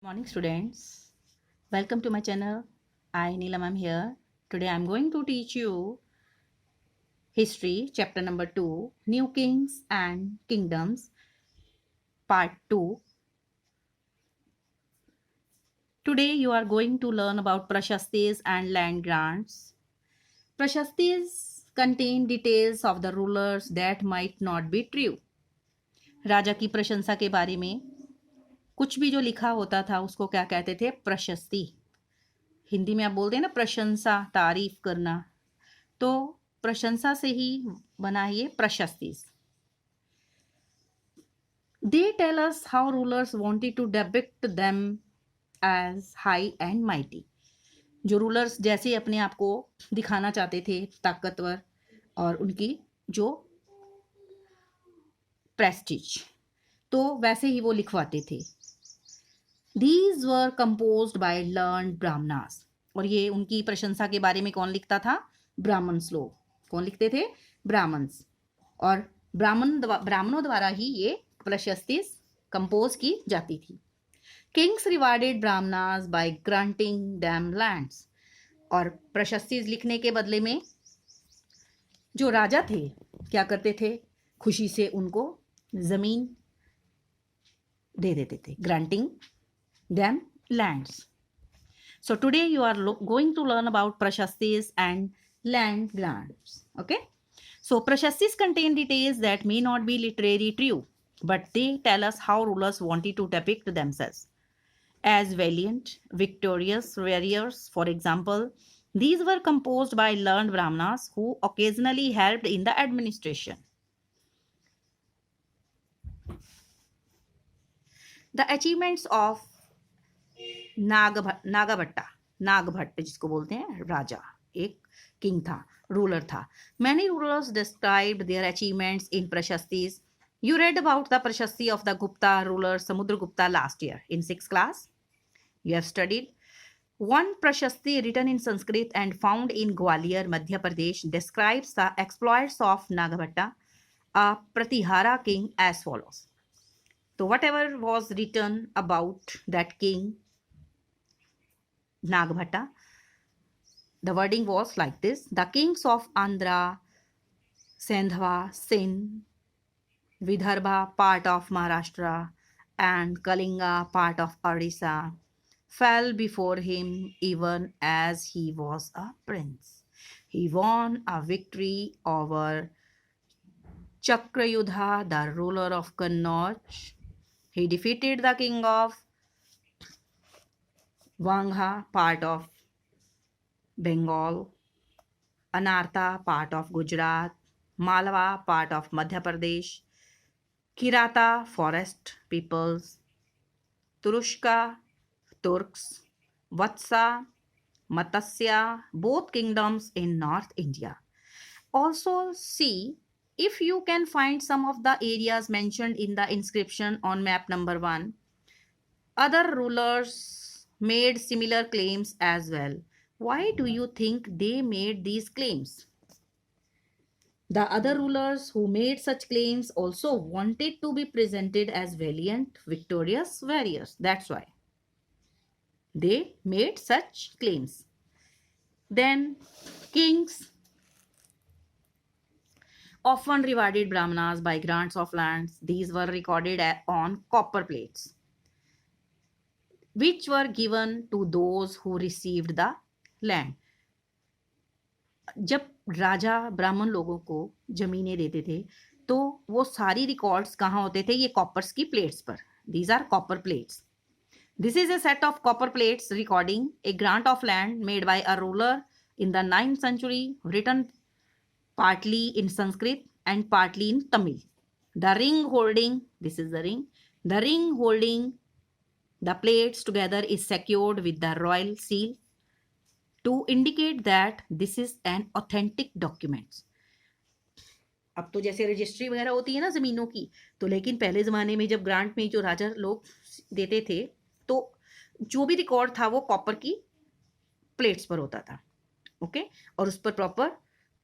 Morning students, welcome to my channel. I Neelam am here. Today I am going to teach you history chapter number 2, New Kings and Kingdoms part 2. Today you are going to learn about prashastis and land grants. Prashastis contain details of the rulers that might not be true. राजा की प्रशंसा के बारे में कुछ भी जो लिखा होता था उसको क्या कहते थे? प्रशस्ति. हिंदी में आप बोलते हैं ना प्रशंसा, तारीफ करना, तो प्रशंसा से ही बना ये प्रशस्तिस. They tell us how rulers wanted to depict them as high and mighty. जो रूलर्स जैसे अपने आप को दिखाना चाहते थे ताकतवर और उनकी जो प्रेस्टीज, तो वैसे ही वो लिखवाते थे. These were composed by learned brahmanas. और ये उनकी प्रशंसा के बारे में कौन लिखता था? ब्राह्मण्स लोग. कौन लिखते थे? ब्राह्मण्स. और ब्राह्मणों द्वारा ही ये प्रशस्ति कंपोज की जाती थी. Kings rewarded Brahmanas by granting them lands. और प्रशस्ति लिखने के बदले में जो राजा थे क्या करते थे? खुशी से उनको जमीन दे देते थे. Granting them lands. So today you are going to learn about prashastis and land grants. Okay. So prashastis contain details that may not be literary true, but they tell us how rulers wanted to depict themselves as valiant, victorious warriors. For example, these were composed by learned brahmanas who occasionally helped in the administration. The achievements of Nagabhata जिसको बोलते हैं राजा, एक king था, ruler था. Many rulers described their achievements in prashastis. You read about the prashasti of the Gupta ruler Samudragupta last year in 6th class. You have studied. One prashasti written in Sanskrit and found in Gwalior, Madhya Pradesh describes the exploits of Nagabhatta, a Pratihara king, as follows. So whatever was written about that king Nagabhatta, the wording was like this. The kings of Andhra, Sendhva, Sindh, Vidarbha, part of Maharashtra, and Kalinga, part of Odisha, fell before him even as he was a prince. He won a victory over Chakrayudha, the ruler of Kannauj. He defeated the king of Vangha, part of Bengal, Anartha, part of Gujarat, Malwa, part of Madhya Pradesh, Kirata, forest peoples, Turushka, Turks, Vatsa, Matsya, both kingdoms in North India. Also see if you can find some of the areas mentioned in the inscription on map number 1. Other rulers made similar claims as well. Why do you think they made these claims? The other rulers who made such claims also wanted to be presented as valiant, victorious warriors. That's why they made such claims. Then kings often rewarded brahmanas by grants of lands. These were recorded on copper plates, which were given to those who received the land. जब राजा ब्राह्मण लोगों को जमीनें देते थे तो वो सारी रिकॉर्ड्स कहाँ होते थे? ये कॉपर्स की प्लेट्स पर. These are copper plates. This is a set of copper plates recording a grant of land made by a ruler in the 9th century, written partly in Sanskrit and partly in Tamil. The ring holding, this is the ring holding the plates together is secured with the royal seal to indicate that this is an authentic document. अब तो जैसे registry वगैरह होती है ना जमीनों की, तो लेकिन पहले ज़माने में जब ग्रांट में जो राजा लोग देते थे तो जो भी रिकॉर्ड था वो कॉपर की प्लेट्स पर होता था. ओके. और उस पर प्रॉपर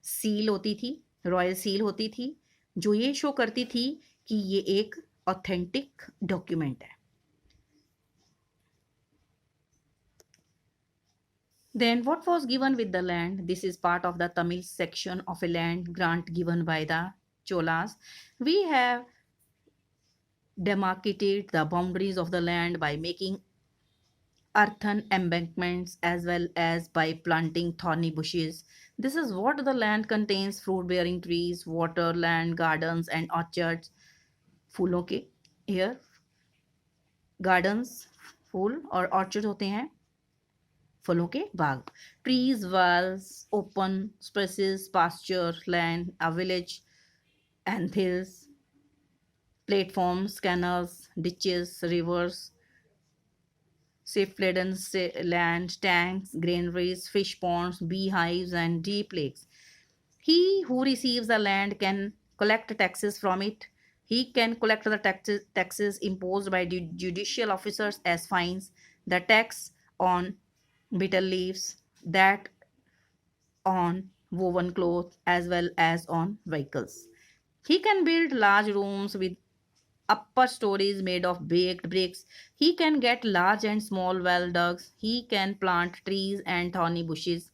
सील होती थी, रॉयल सील होती थी, जो ये शो करती थी कि ये एक ऑथेंटिक डॉक्यूमेंट है. Then what was given with the land? This is part of the Tamil section of a land grant given by the Cholas. We have demarcated the boundaries of the land by making earthen embankments as well as by planting thorny bushes. This is what the land contains: fruit bearing trees, water, land, gardens, and orchards. फूलों के here gardens फूल और orchards होते हैं फलों के बाग. Trees, wells, open spaces, pasture land, a village, and hills, platforms, canals, ditches, rivers, safe-laden land, tanks, granaries, fish ponds, beehives, and deep lakes. He who receives the land can collect taxes from it. He can collect the taxes imposed by judicial officers as fines, the tax on bitter leaves, that on woven cloth, as well as on vehicles. He can build large rooms with upper stories made of baked bricks. He can get large and small well dugs. He can plant trees and thorny bushes.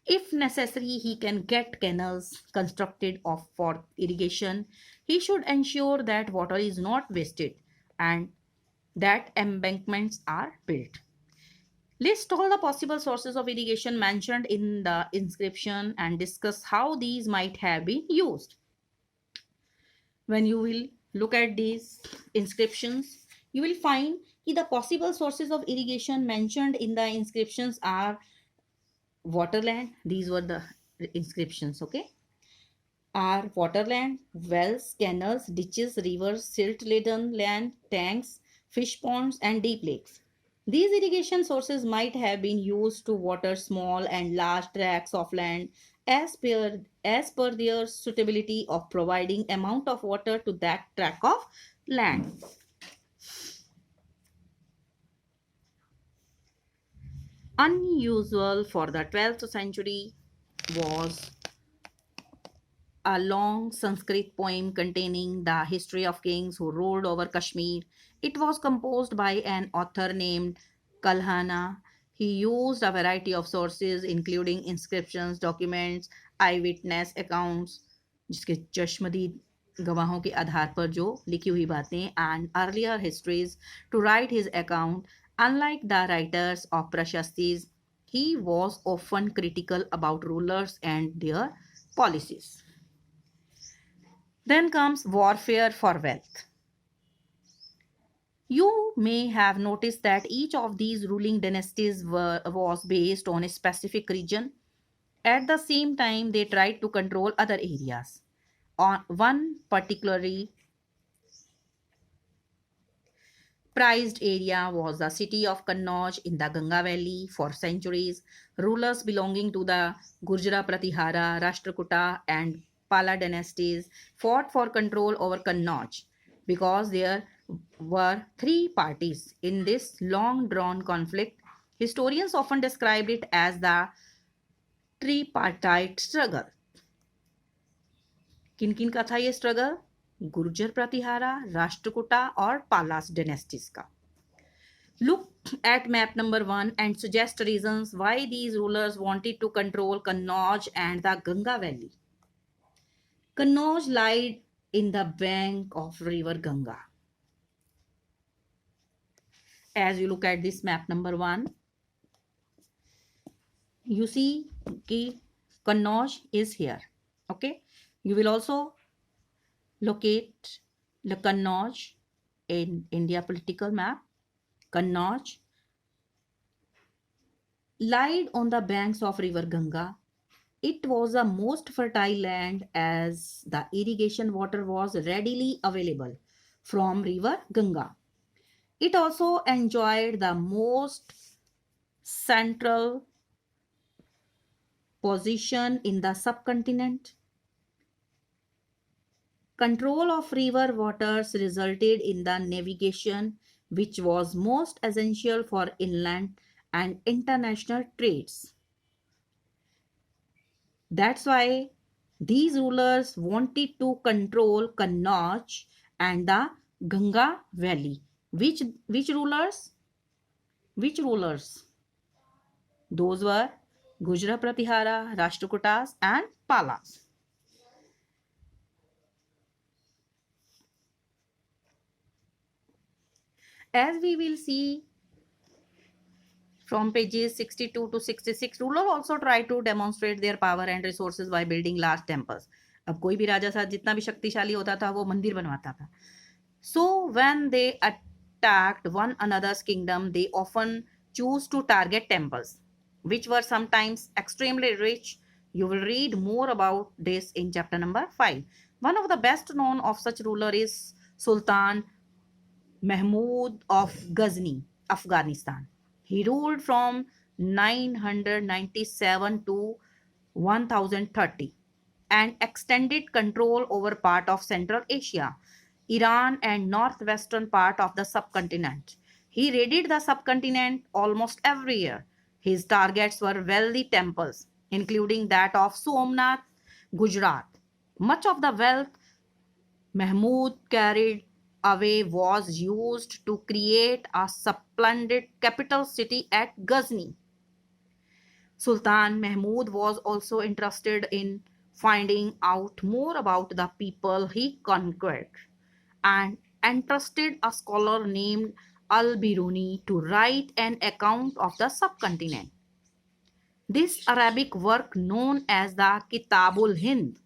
If necessary, he can get canals constructed for irrigation. He should ensure that water is not wasted and that embankments are built. List all the possible sources of irrigation mentioned in the inscription and discuss how these might have been used. When you will look at these inscriptions, you will find that the possible sources of irrigation mentioned in the inscriptions are waterland. These were the inscriptions, okay? Are waterland, wells, canals, ditches, rivers, silt-laden land, tanks, fish ponds, and deep lakes. These irrigation sources might have been used to water small and large tracts of land as per their suitability of providing amount of water to that tract of land. Unusual for the 12th century was a long Sanskrit poem containing the history of kings who ruled over Kashmir. It was composed by an author named Kalhana. He used a variety of sources including inscriptions, documents, eyewitness accounts, जिसके चश्मदीद गवाहों के आधार पर जो लिखी हुई बातें, and earlier histories to write his account. Unlike the writers of Prashastis, he was often critical about rulers and their policies. Then comes warfare for wealth. You may have noticed that each of these ruling dynasties was based on a specific region. At the same time, they tried to control other areas. On one particularly prized area was the city of Kannauj in the Ganga Valley. For centuries, rulers belonging to the Gurjara Pratihara, Rashtrakuta, and Pala dynasties fought for control over Kannauj because there were three parties in this long drawn conflict. Historians often described it as the tripartite struggle. किन किन का था ये struggle? Gurjar Pratihara, Rashtrakuta और पालास dynasties का. Look at map number 1 and suggest reasons why these rulers wanted to control Kannauj and the Ganga Valley. Kannauj lied in the bank of river Ganga. As you look at this map number 1, you see कि Kannauj is here. Okay. You will also locate the Kannauj in India political map. Kannauj lied on the banks of river Ganga. It was the most fertile land as the irrigation water was readily available from river Ganga. It also enjoyed the most central position in the subcontinent. Control of river waters resulted in the navigation, which was most essential for inland and international trades. That's why these rulers wanted to control Kannauj and the Ganga Valley. Which rulers? Which rulers? Those were Gujra Pratihara, Rashtrakutas, and Palas. As we will see from pages 62 to 66, ruler also tried to demonstrate their power and resources by building large temples. अब कोई भी राजा साथ जितना भी शक्तिशाली होता था वो मंदिर बनवाता था. So when they attacked one another's kingdom, they often choose to target temples, which were sometimes extremely rich. You will read more about this in chapter number 5. One of the best known of such ruler is Sultan Mahmud of Ghazni, Afghanistan. He ruled from 997 to 1030 and extended control over part of Central Asia, Iran, and northwestern part of the subcontinent. He raided the subcontinent almost every year. His targets were wealthy temples, including that of Somnath, Gujarat. Much of the wealth Mahmud carried away was used to create a splendid capital city at Ghazni. Sultan Mahmud was also interested in finding out more about the people he conquered and entrusted a scholar named Al-Biruni to write an account of the subcontinent. This Arabic work known as the Kitabul Hind,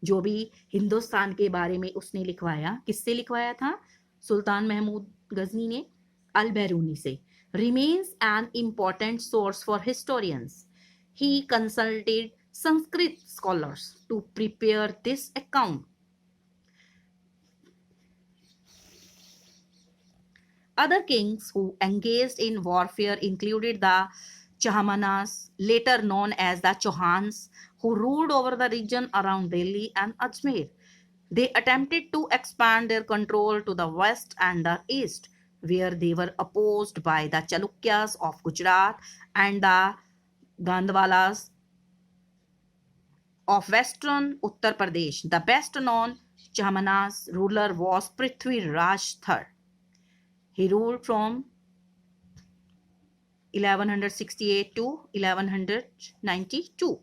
जो भी हिंदुस्तान के बारे में उसने लिखवाया, किससे लिखवाया था? सुल्तान महमूद गजनी ने अल बैरूनी से. Remains an important source for historians. He consulted Sanskrit scholars to prepare this account. Other kings who engaged in warfare included the Chahamanas, later known as the Chauhans, who ruled over the region around Delhi and Ajmer. They attempted to expand their control to the west and the east, where they were opposed by the Chalukyas of Gujarat and the Gandwalas of western Uttar Pradesh. The best known Chahamanas ruler was Prithvi Raj III. He ruled from 1168 to 1192,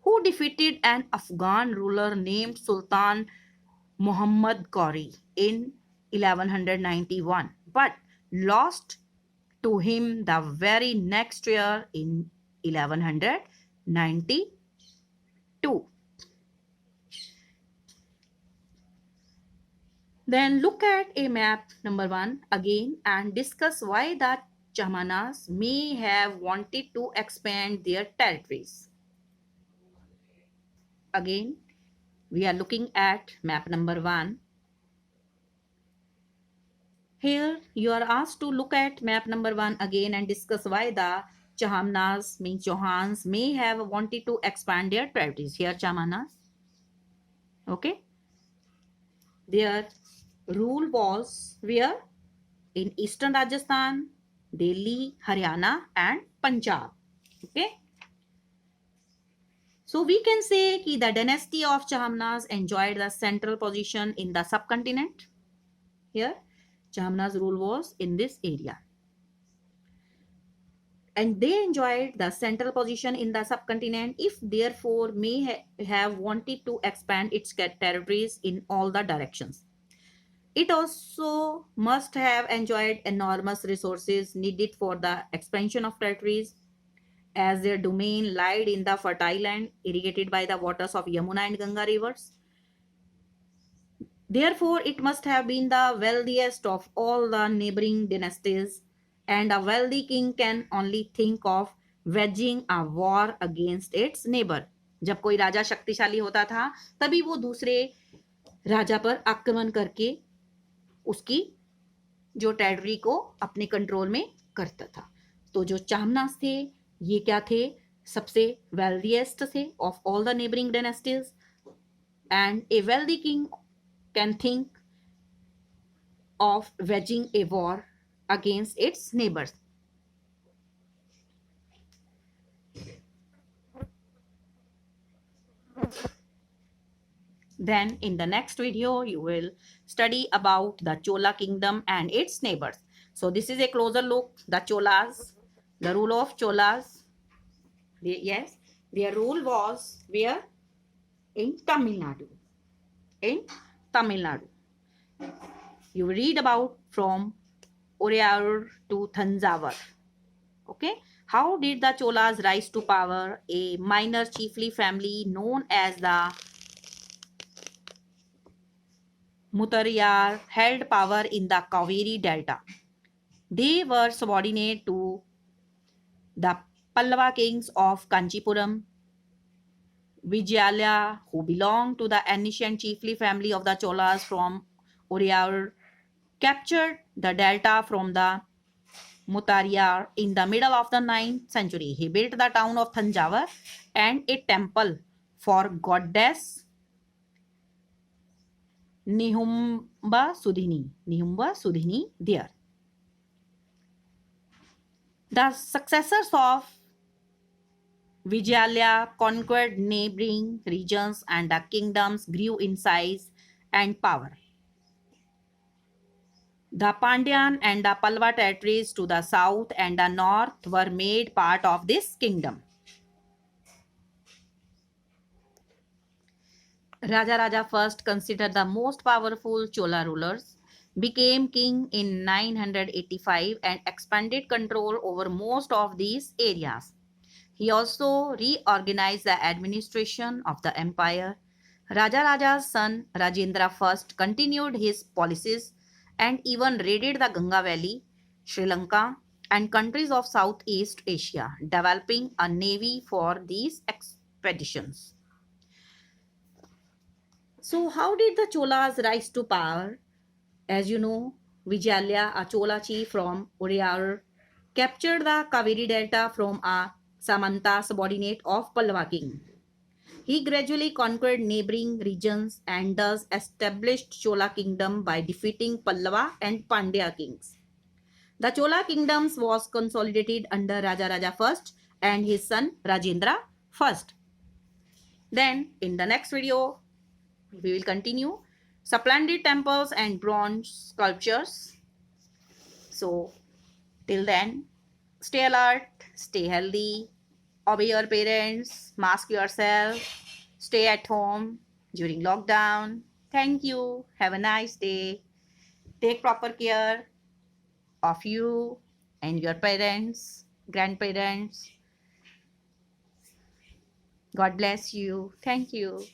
who defeated an Afghan ruler named Sultan Muhammad Ghori in 1191, but lost to him the very next year in 1192. Then look at a map number 1 again and discuss why the Chahmanas may have wanted to expand their territories. Again, we are looking at map number 1. Here you are asked to look at map number 1 again and discuss why the Chahmanas, means Chauhans, may have wanted to expand their territories. Here Chahmanas, okay, their rule was where? In eastern Rajasthan, Delhi, Haryana, and Punjab. Okay. So we can say that the dynasty of Chahmanas enjoyed the central position in the subcontinent. Here, Chahmanas rule was in this area. And they enjoyed the central position in the subcontinent, if therefore may have wanted to expand its territories in all the directions. It also must have enjoyed enormous resources needed for the expansion of territories, as their domain lied in the fertile land irrigated by the waters of Yamuna and Ganga rivers. Therefore, it must have been the wealthiest of all the neighboring dynasties, and a wealthy king can only think of waging a war against its neighbor. जब कोई राजा शक्तिशाली होता था तभी वो दूसरे राजा पर आक्रमण करके उसकी जो टेरिटरी को अपने कंट्रोल में करता था. तो जो चाहमनास थे ये क्या थे? सबसे वेल्दीएस्ट थे of all the neighbouring dynasties, and A wealthy king can think of waging a war against it's neighbours. Then in the next video, you will study about the Chola kingdom and its neighbors. So this is a closer look, the Cholas, the rule of Cholas. Yes, their rule was where? In Tamil Nadu. In Tamil Nadu. You read about from Oriyur to Thanjavur. Okay. How did the Cholas rise to power? A minor chiefly family known as the Muttariyar held power in the Kaveri Delta. They were subordinate to the Pallava kings of Kanchipuram, Vijayala, who belonged to the ancient chiefly family of the Cholas from Oriyur, captured the delta from the Muttariyar in the middle of the 9th century. He built the town of Thanjavur and a temple for goddess Nihumba Sudhini there. The successors of Vijayala conquered neighboring regions and the kingdoms grew in size and power. The Pandyan and the Pallava territories to the south and the north were made part of this kingdom. Raja first, considered the most powerful Chola rulers, became king in 985 and expanded control over most of these areas. He also reorganized the administration of the empire. Raja's son Rajendra I continued his policies and even raided the Ganga Valley, Sri Lanka, and countries of Southeast Asia, developing a navy for these expeditions. So, how did the Cholas rise to power? As you know, Vijayala, a Chola chief from Oriyur, captured the Kaveri Delta from a Samanta subordinate of Pallava king. He gradually conquered neighboring regions and thus established Chola kingdom by defeating Pallava and Pandya kings. The Chola kingdoms was consolidated under Raja I and his son Rajendra I. Then in the next video, we will continue splendid temples and bronze sculptures. So till then, stay alert, stay healthy, obey your parents, mask yourself, stay at home during lockdown. Thank you. Have a nice day. Take proper care of you and your parents, grandparents. God bless you. Thank you.